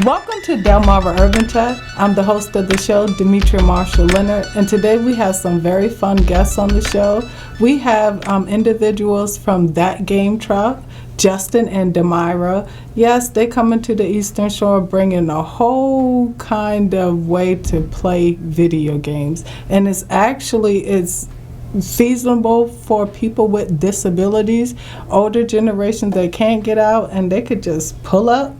Welcome to Delmarva Urban Tech. I'm the host of the show, Demetria Marshall Leonard, and today we have some very fun guests on the show. We have individuals from That Game Truck, Justin and Delmarva. Yes, they come into the Eastern Shore bringing a whole kind of way to play video games, and it's feasible for people with disabilities, older generations that can't get out, and they could just pull up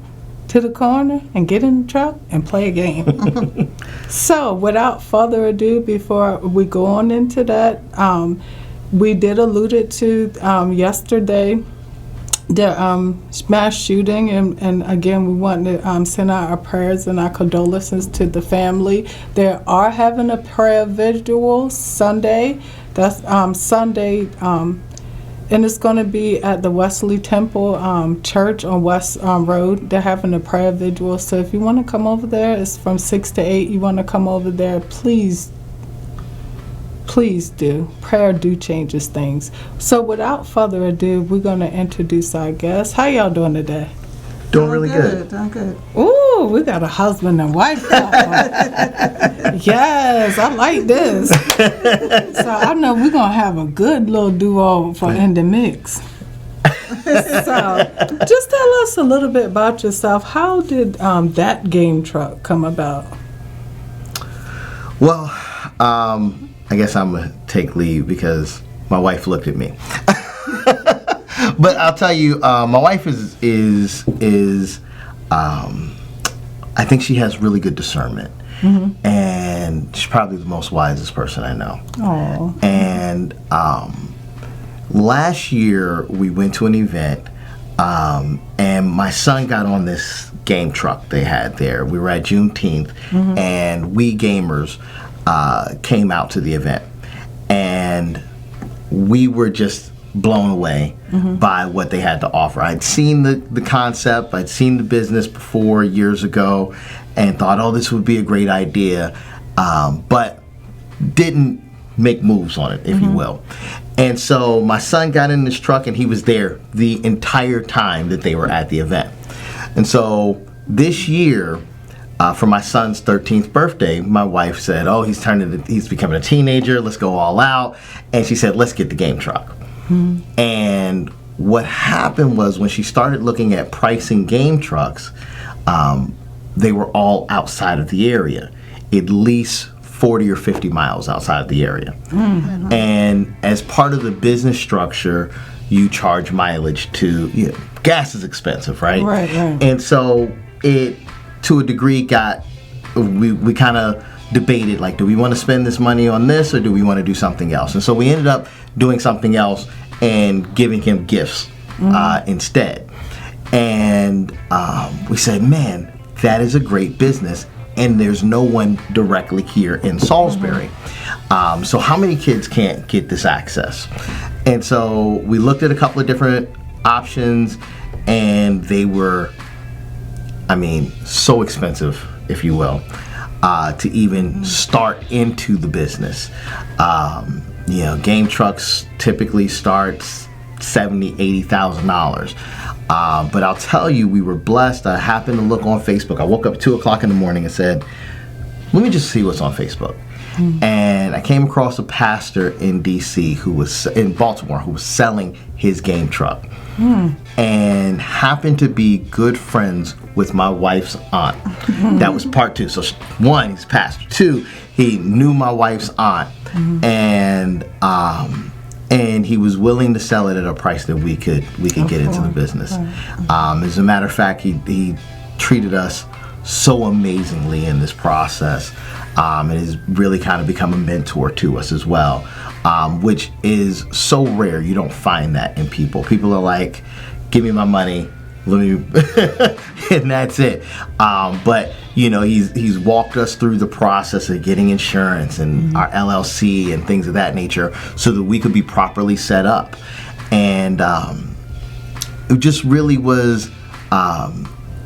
to the corner and get in the truck and play a game. So without further ado, before we go on into that, we did allude it to yesterday, the mass shooting, and again we want to send out our prayers and our condolences to the family. They are having a prayer vigil Sunday. That's Sunday, and it's going to be at the Wesley Temple Church on West Road. They're having a prayer vigil, so if you want to come over there, it's from 6 to 8. You want to come over there, please do. Prayer do changes things. So without further ado, we're going to introduce our guests. How y'all doing today? Doing really good. Doing good. Ooh, we got a husband and wife couple. Yes, I like this. So I know we're going to have a good little duo for in the mix. So just tell us a little bit about yourself. How did That Game Truck come about? Well, I guess I'm going to take leave because my wife looked at me. But I'll tell you, my wife is I think she has really good discernment. Mm-hmm. And she's probably the most wisest person I know. Aww. And last year we went to an event, and my son got on this game truck they had there. We were at Juneteenth, mm-hmm. and we gamers came out to the event, and we were just blown away mm-hmm. by what they had to offer. I'd seen the concept, I'd seen the business before years ago, and thought, oh, this would be a great idea, but didn't make moves on it, if mm-hmm. you will. And so my son got in this truck, and he was there the entire time that they were at the event. And so this year, for my son's 13th birthday, my wife said, oh, he's becoming a teenager, let's go all out. And she said, let's get the game truck. Mm-hmm. And what happened was when she started looking at pricing game trucks, they were all outside of the area, at least 40 or 50 miles outside of the area. Mm-hmm. And as part of the business structure, you charge mileage to, gas is expensive, right? Right. And so it, to a degree, we kind of debated, like, do we want to spend this money on this or do we want to do something else? And so we ended up doing something else and giving him gifts mm-hmm. Instead. And we said, man, that is a great business, and there's no one directly here in Salisbury. Mm-hmm. So how many kids can't get this access? And so we looked at a couple of different options, and they were, so expensive, if you will, to even start into the business. Game trucks typically start $70,000, $80,000. But I'll tell you, we were blessed. I happened to look on Facebook. I woke up at 2 o'clock in the morning and said, let me just see what's on Facebook. Mm-hmm. And I came across a pastor in Baltimore, who was selling his game truck. And happened to be good friends with my wife's aunt. Mm-hmm. That was part two. So one, he's a pastor. Two, he knew my wife's aunt. Mm-hmm. And he was willing to sell it at a price that we could get into the business. As a matter of fact, he treated us so amazingly in this process, and has really kind of become a mentor to us as well, which is so rare. You don't find that in people. People are like, give me my money, and that's it. But he's walked us through the process of getting insurance and mm-hmm. our LLC and things of that nature, so that we could be properly set up. And it just really was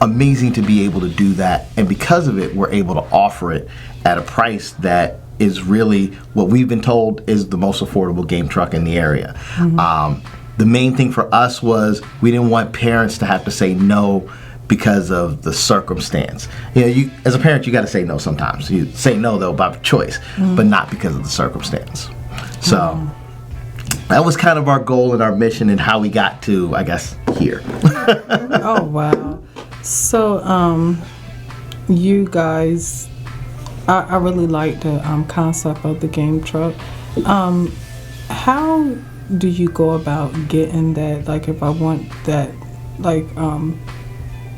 amazing to be able to do that. And because of it, we're able to offer it at a price that is really what we've been told is the most affordable game truck in the area. Mm-hmm. The main thing for us was we didn't want parents to have to say no because of the circumstance. You as a parent, you got to say no sometimes. You say no though by choice, but not because of the circumstance. So that was kind of our goal and our mission and how we got to, I guess, here. Oh, wow. So, you guys, I really like the concept of the game truck. How do you go about getting that? Like, if I want that, like,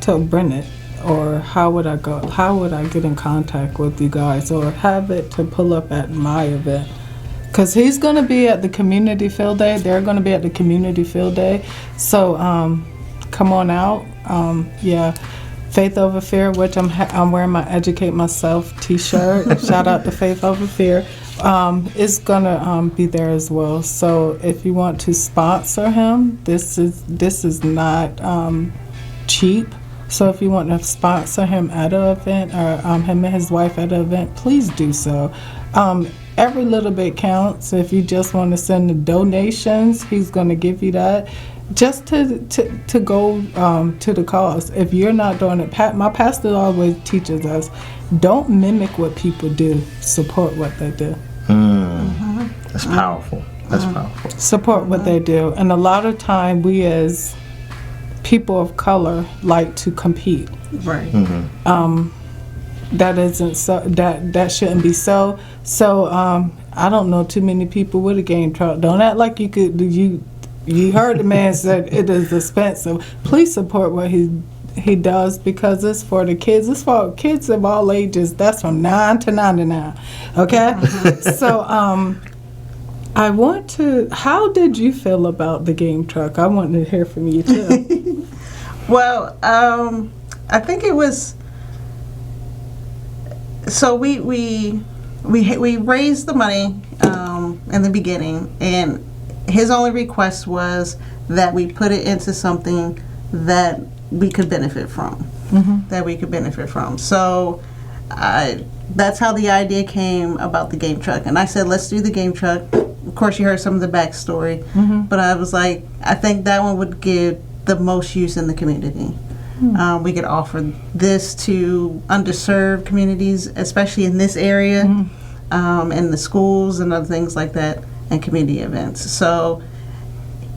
to bring it, or how would I go? How would I get in contact with you guys, or have it to pull up at my event? Because he's going to be at the community field day. They're going to be at the community field day. So, come on out. Yeah. Faith Over Fear, which I'm wearing my Educate Myself T-shirt. Shout out to Faith Over Fear. Is gonna be there as well. So if you want to sponsor him, this is not cheap. So if you want to sponsor him at an event, or him and his wife at an event, please do so. Every little bit counts. If you just want to send the donations, he's going to give you that. Just to go to the cause. If you're not doing it, my pastor always teaches us, don't mimic what people do, support what they do. That's powerful. That's powerful. Support what they do. And a lot of time we as people of color like to compete. Right. That isn't so, that shouldn't be so. So I don't know too many people with a game truck. Don't act like you could you heard the man said it is expensive. Please support what he does, because it's for the kids. It's for kids of all ages. That's from 9 to 99. Okay? So I want to, how did you feel about the game truck? I want to hear from you too. Well, I think it was, so we raised the money in the beginning, and his only request was that we put it into something that we could benefit from. So that's how the idea came about the game truck. And I said, let's do the game truck. Of course, you heard some of the backstory, but I was like, I think that one would give the most use in the community. We could offer this to underserved communities, especially in this area, in the schools and other things like that, and community events. So,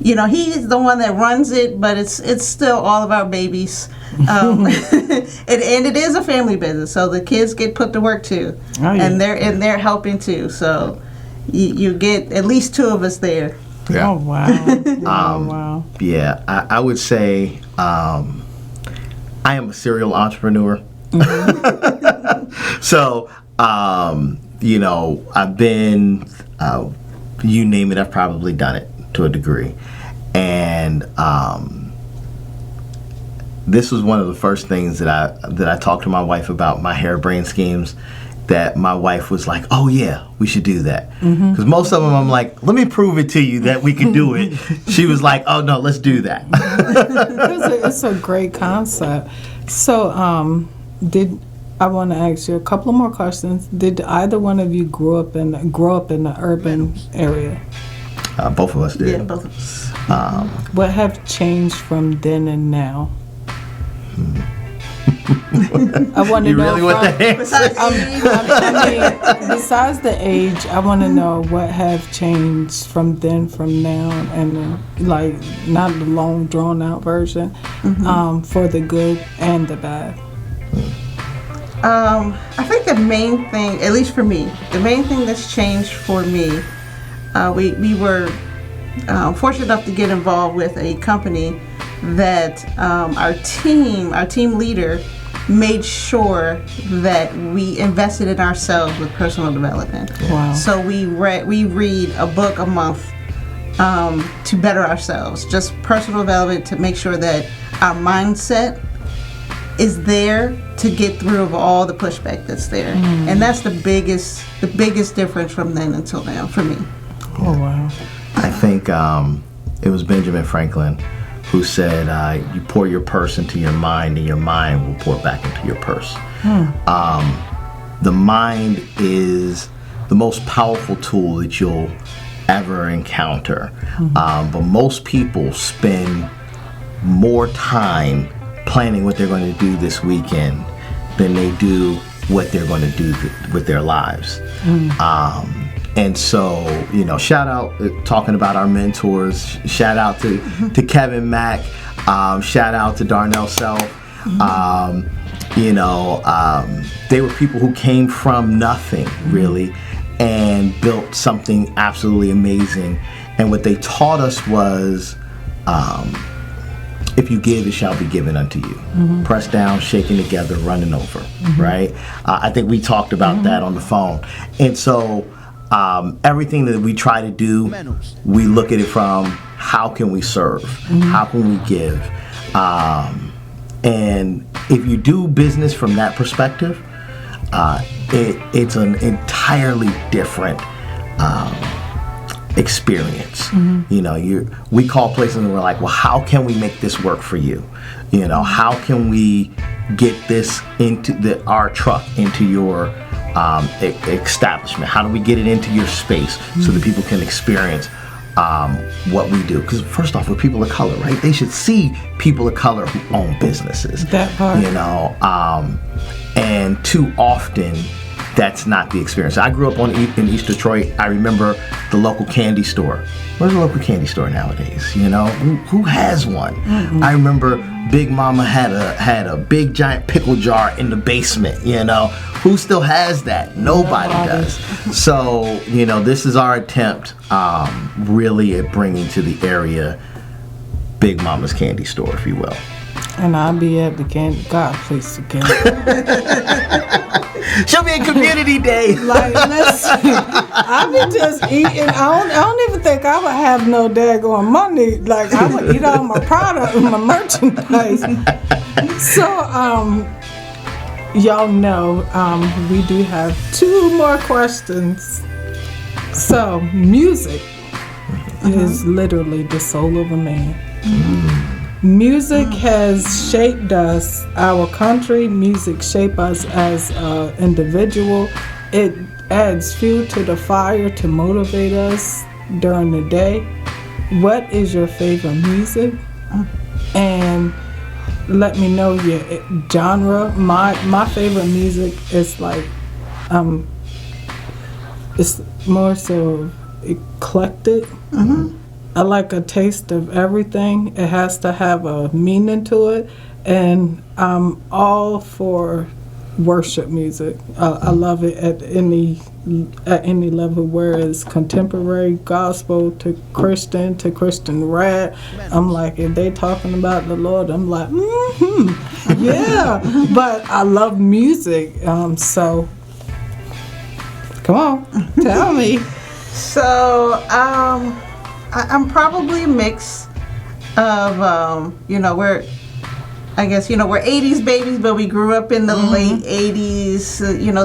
he's the one that runs it, but it's still all of our babies. And it is a family business, so the kids get put to work too. Oh, yeah. And they're helping too. So you get at least 2 of us there. Yeah. Oh, wow. Wow. Yeah, I would say I am a serial entrepreneur. So, I've been, you name it, I've probably done it to a degree. And this was one of the first things that I talked to my wife about, my harebrained schemes, that my wife was like, oh yeah, we should do that. Because most of them I'm like, let me prove it to you that we can do it. She was like, oh no, let's do that. It's a great concept. So I want to ask you a couple of more questions. Did either one of you grow up in the urban area? Both of us did. Yeah, both of us. What have changed from then and now? I want to You know. really want the answer? Besides the age, I want to know what have changed from then, from now, and like not the long, drawn out version, for the good and the bad. I think the main thing, at least for me, the main thing that's changed for me, we were fortunate enough to get involved with a company that our team leader made sure that we invested in ourselves with personal development. Wow. So we read a book a month to better ourselves, just personal development, to make sure that our mindset is there to get through of all the pushback that's there. And that's the biggest difference from then until now for me. Oh, wow. I think it was Benjamin Franklin who said, you pour your purse into your mind and your mind will pour back into your purse. The mind is the most powerful tool that you'll ever encounter. But most people spend more time planning what they're going to do this weekend than they do what they're going to do with their lives. And so, shout out, talking about our mentors, shout out to Kevin Mack, shout out to Darnell Self. They were people who came from nothing, really, and built something absolutely amazing. And what they taught us was, if you give, it shall be given unto you. Pressed down, shaken together, running over, right? I think we talked about that on the phone. And so everything that we try to do, we look at it from how can we serve? How can we give? And if you do business from that perspective, it's an entirely different experience. We call places and we're like, well, how can we make this work for you? How can we get this into our truck into your establishment? How do we get it into your space so that people can experience what we do? Because first off, we're people of color, right? They should see people of color who own businesses. That part. And too often, that's not the experience. I grew up in East Detroit. I remember the local candy store. Where's the local candy store nowadays? Who has one? I remember Big Mama had a big giant pickle jar in the basement. Who still has that? Nobody does. So this is our attempt, really, at bringing to the area Big Mama's candy store, if you will. And I'll be at the candy. God, please forgive me. She'll be in community day. Like, listen, I be just eating. I don't even think I would have no daggone money. Like, I would eat all my product, my merchandise. So, y'all know, we do have 2 more questions. So, music is literally the soul of a man. Music has shaped us, our country. Music shaped us as an individual. It adds fuel to the fire to motivate us during the day. What is your favorite music? And let me know your genre. My favorite music is like, it's more so eclectic. I like a taste of everything. It has to have a meaning to it, and I'm all for worship music. I love it at any level, whereas contemporary gospel to Christian rap. I'm like, if they talking about the Lord, I'm like, yeah. But I love music, so come on, tell me. So, I'm probably a mix of, we're 80s babies, but we grew up in the late 80s,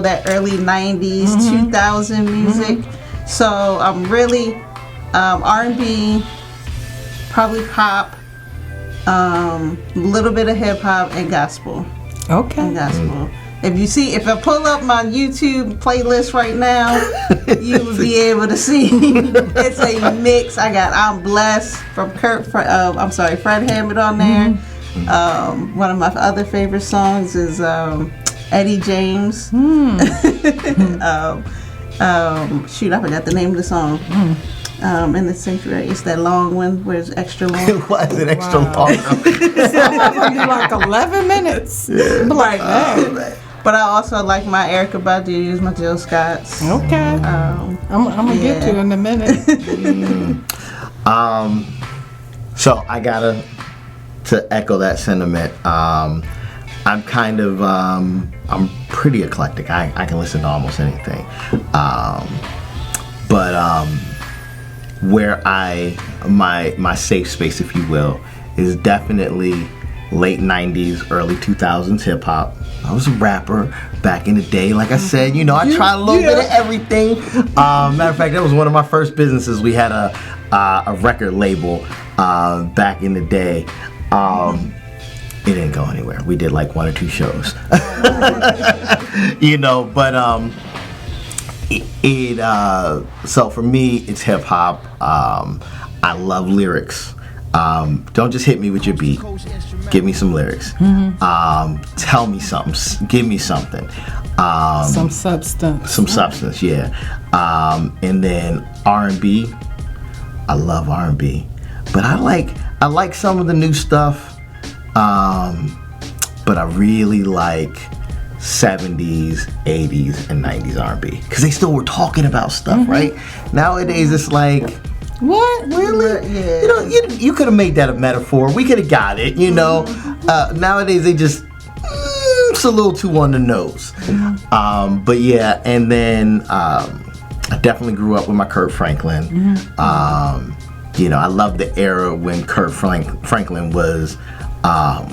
that early 90s, 2000 music. So I'm really R&B, probably pop, a little bit of hip hop and gospel. Okay. And gospel. If I pull up my YouTube playlist right now, you will be able to see it's a mix. I got "I'm Blessed" from Fred Hammond on there. One of my other favorite songs is Eddie James. Shoot, I forgot the name of the song. In the sanctuary, it's that long one where it's extra long. Why is it extra long? Some of them be like 11 minutes. Yeah. Like that. Man. But I also like my Erykah Badu's, my Jill Scott's. Okay. I'm gonna get to in a minute. So I gotta to echo that sentiment. I'm kind of I'm pretty eclectic. I can listen to almost anything. But where my safe space, if you will, is definitely late 90s, early 2000s hip hop. I was a rapper back in the day. Like I said, I tried a little bit of everything. Matter of fact, that was one of my first businesses. We had a record label back in the day. It didn't go anywhere. We did like 1 or 2 shows. But so for me, it's hip hop. I love lyrics. Don't just hit me with your beat. Give me some lyrics. Tell me something. Give me something. Some substance. Some substance, yeah. And then R&B. I love R&B, but I like some of the new stuff. But I really like 70s, 80s, and 90s R&B because they still were talking about stuff, right? Nowadays, it's like, what? really? Yeah. You know, you could have made that a metaphor. We could have got it, you know. Nowadays, they just, it's a little too on the nose. But yeah, and then I definitely grew up with my Kurt Franklin. You know, I love the era when Kurt Franklin was oh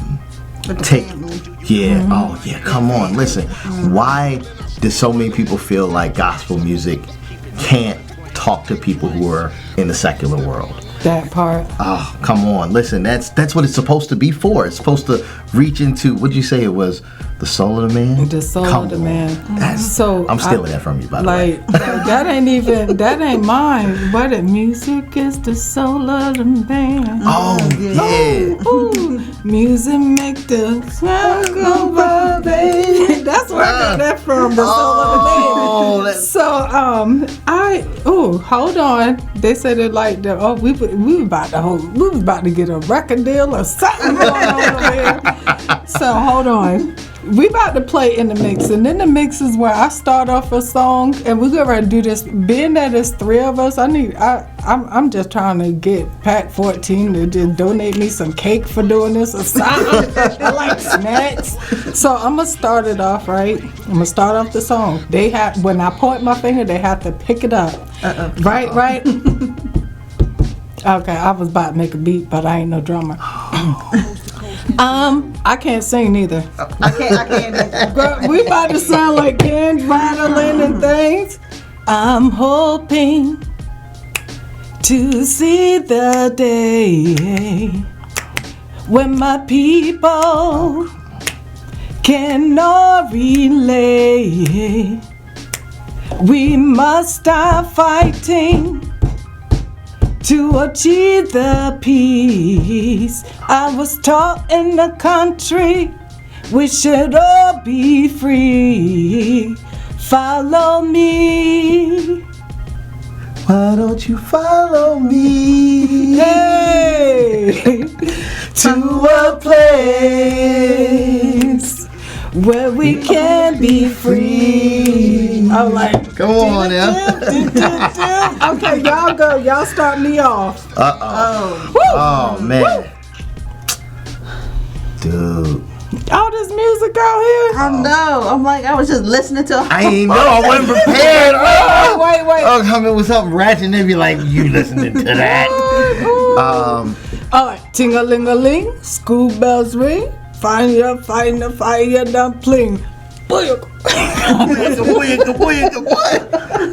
yeah, come on, listen. Why do so many people feel like gospel music can't talk to people who are in the secular world? That part. Oh, come on, listen. That's what it's supposed to be for. It's supposed to reach into, what'd you say it was? The soul of the man? The soul of the man. So I'm stealing that from you, by the way. That ain't mine. But music is the soul of the man. Oh, yeah. Ooh, music make the sun go by, baby. That's where I got that from, the soul of the man. So, hold on. They said it like we was about to get a record deal or something going on over here. So hold on. We about to play in the mix, and in the mix is where I start off a song, and we're gonna do this. Being that it's three of us, I'm just trying to get Pack 14 to just donate me some cake for doing this or something. I like snacks, so I'm gonna start it off right. I'm gonna start off the song. When I point my finger, they have to pick it up. Right. Okay, I was about to make a beat, but I ain't no drummer. I can't sing neither. I can't. Girl, we about to sound like cans rattling and things. I'm hoping to see the day when my people can all relate. We must stop fighting to achieve the peace. I was taught in the country we should all be free. Follow me. Why don't you follow me? Hey, to a place where we can be free. I'm like, come on now. Okay, y'all go. Y'all start me off. Oh man. Dude. All this music out here. I know. I'm like, I was just listening to. I ain't know. I wasn't prepared. Wait. Oh, come in with something ratchet and they be like, you listening to that? All right. Ting-a-ling-a-ling. School bells ring. Fire dumpling.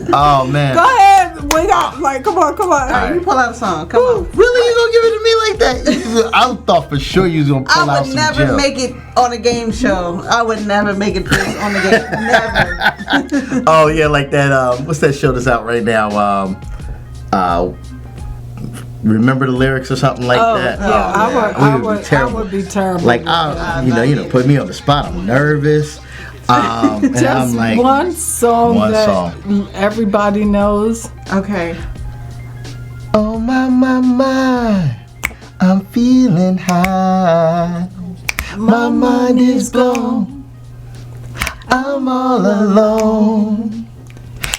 Oh man. Go ahead. Wait out. Like, come on. Alright, you pull out a song. Come on. Really? You gonna give it to me like that? I thought for sure you was gonna pull out some I would never gel. make it on a game show. I would never make it on the game. Never. Oh yeah, like that. What's that show that's out right now? Remember the lyrics or something like that? Yeah, I would be terrible. Like, you know, put me on the spot. I'm nervous. And Just I'm like, one song that everybody knows. Okay. oh my, I'm feeling high. My mind is blown. I'm all alone.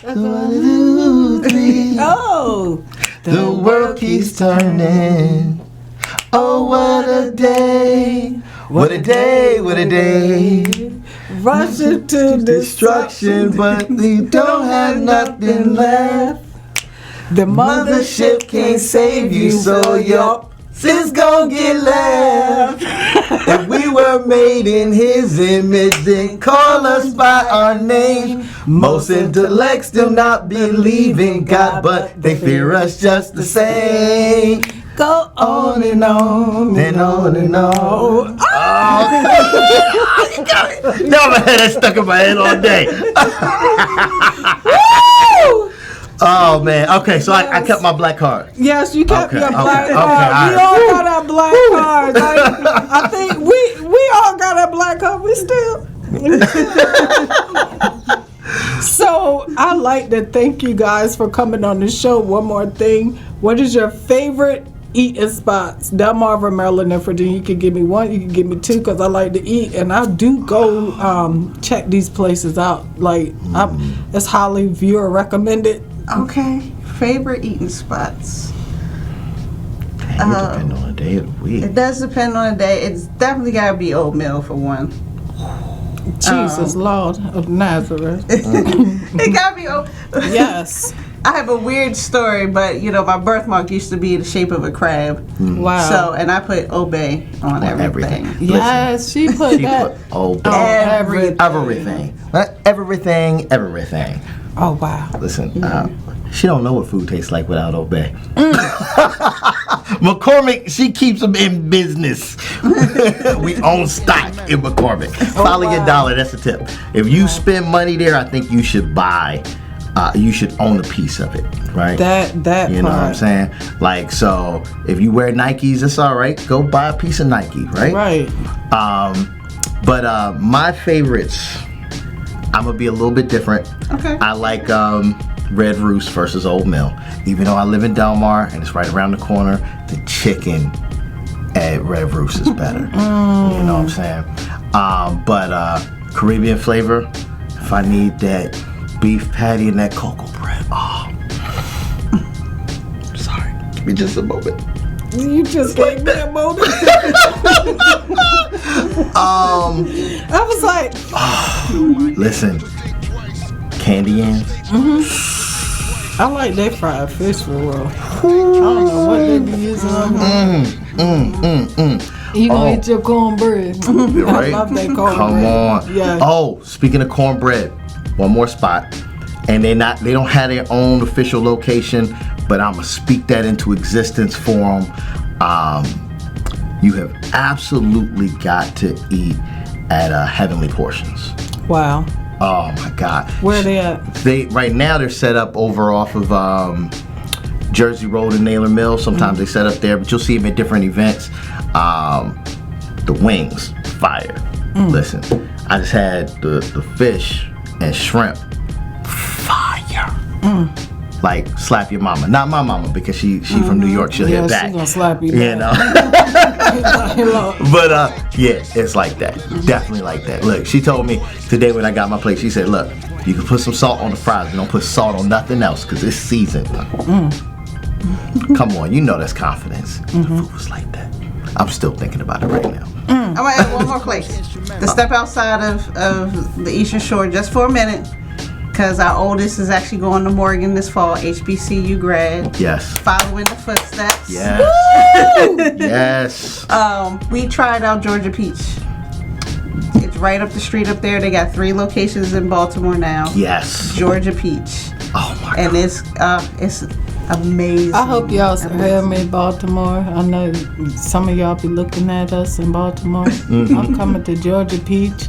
1, 2, 3. Oh, The world keeps turning. Oh, what a day. What a day, what a day. rushing to Destruction, but we don't have nothing left. The Mothership can't save you, so your sins gon' get left. If we were made in his image, then call us by our name. Most intellects still not believe in God, but they fear us just the same. go On and on and on and on. Oh, you got it. No, I had that stuck in my head all day. Woo! Oh man. Okay, so I kept my black card. Yes, you kept Okay, your black okay, card. okay, We all all got our black card. Like, I think we all got our black card. We still. So I like to thank you guys for coming on the show. One more thing. What is your favorite eating spots? Delmarva, Maryland, and Virginia. You can give me one. You can give me two because I like to eat, and I do go check these places out. Like it's highly viewer recommended. Okay, favorite eating spots. It depends on the day of the week. It does depend on the day. It's definitely gotta be oatmeal for one. Jesus, Lord of Nazareth. It gotta be oatmeal. Yes. I have a weird story, but my birthmark used to be in the shape of a crab. Wow. So, and I put obey on everything. Yes, she put She that put old on everything. Everything. Oh, wow. Listen, she don't know what food tastes like without Obey. McCormick, she keeps them in business. We own stock in McCormick. Follow your dollar, that's the tip. If you spend money there, I think you should buy, you should own a piece of it, right? That You know what I'm saying? Like, so, if you wear Nikes, it's all right. Go buy a piece of Nike, right? Right. But my favorites, I'm going to be a little bit different. Okay. I like Red Roost versus Old Mill. Even though I live in Delmar and it's right around the corner, the chicken at Red Roost is better. You know what I'm saying? But Caribbean flavor, if I need that beef patty and that cocoa bread, sorry. Give me just a moment. You just gave me a moment. I was like, Listen, candy yams. I like that fried fish for real. I don't know what they be using on them. You gonna eat your cornbread. Right? I love that cornbread. Come on. Yeah. Oh, speaking of cornbread, one more spot. And they don't have their own official location, but I'm gonna speak that into existence for them. You have absolutely got to eat at Heavenly Portions. Wow. Oh my God. Where they at? Right now they're set up over off of Jersey Road and Naylor Mill. Sometimes they set up there, but you'll see them at different events. The wings, fire. Listen, I just had the fish and shrimp, fire. Like slap your mama, not my mama because she from New York. She'll hit back. She's gonna slap you. You know. But yeah, it's like that. Definitely like that. Look, she told me today when I got my plate, she said, "Look, you can put some salt on the fries, but don't put salt on nothing else because it's seasoned." Come on, you know that's confidence. The food was like that. I'm still thinking about it right now. I'm gonna add one more place to step outside of the Eastern Shore just for a minute, because our oldest is actually going to Morgan this fall, HBCU grad. Yes. Following the footsteps. Yes. Yes. We tried out Georgia Peach. It's right up the street up there. They got 3 locations in Baltimore now. Yes. Georgia Peach. Oh my And God. it's amazing. I hope y'all Amazing. hear me in Baltimore. I know some of y'all be looking at us in Baltimore. I'm coming to Georgia Peach.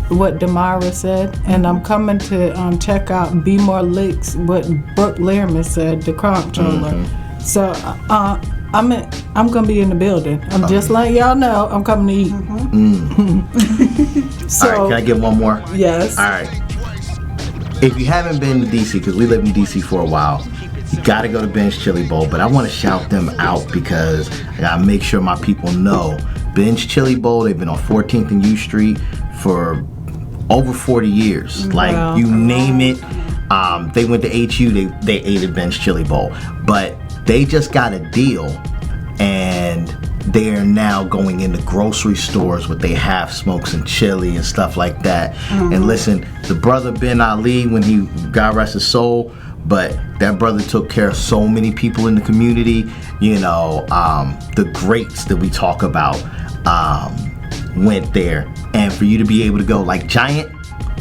What Demira said, and I'm coming to check out Be More Licks. What Brooke Learman said, the comptroller. So I'm gonna be in the building. I'm just letting y'all know I'm coming to eat. So, all right, can I get one more? Yes. All right. If you haven't been to DC, because we lived in DC for a while, you got to go to Ben's Chili Bowl. But I want to shout them out because I got to make sure my people know Ben's Chili Bowl. They've been on 14th and U Street for over 40 years. Like, Wow. you name it. They went to HU, they ate at Ben's Chili Bowl. But they just got a deal, and they're now going into grocery stores with they half smokes and chili and stuff like that. And listen, the brother Ben Ali, when he, God rest his soul, but that brother took care of so many people in the community. You know, the greats that we talk about went there. And for you to be able to go, like Giant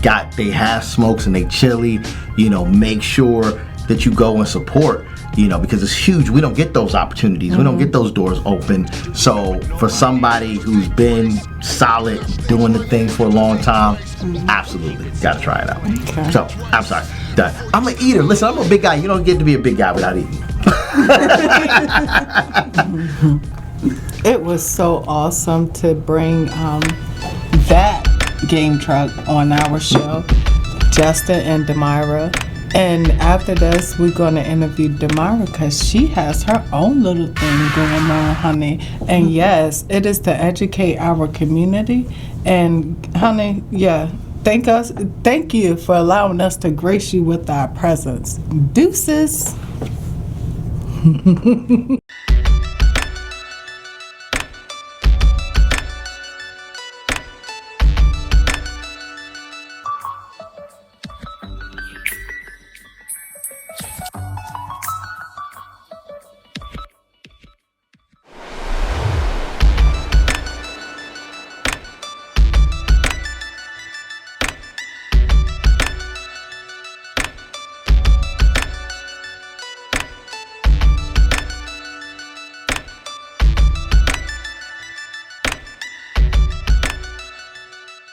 got they half smokes and they chili, you know, make sure that you go and support, you know, because it's huge. We don't get those opportunities. We don't get those doors open. So for somebody who's been solid, doing the thing for a long time, absolutely got to try it out. Okay. So I'm sorry. Done. I'm an eater. Listen, I'm a big guy. You don't get to be a big guy without eating. It was so awesome to bring that game truck on our show, Justin and Delmarva. And after this, we're going to interview Delmarva because she has her own little thing going on, honey. And yes, it is to educate our community. And honey, yeah, thank you for allowing us to grace you with our presence. Deuces.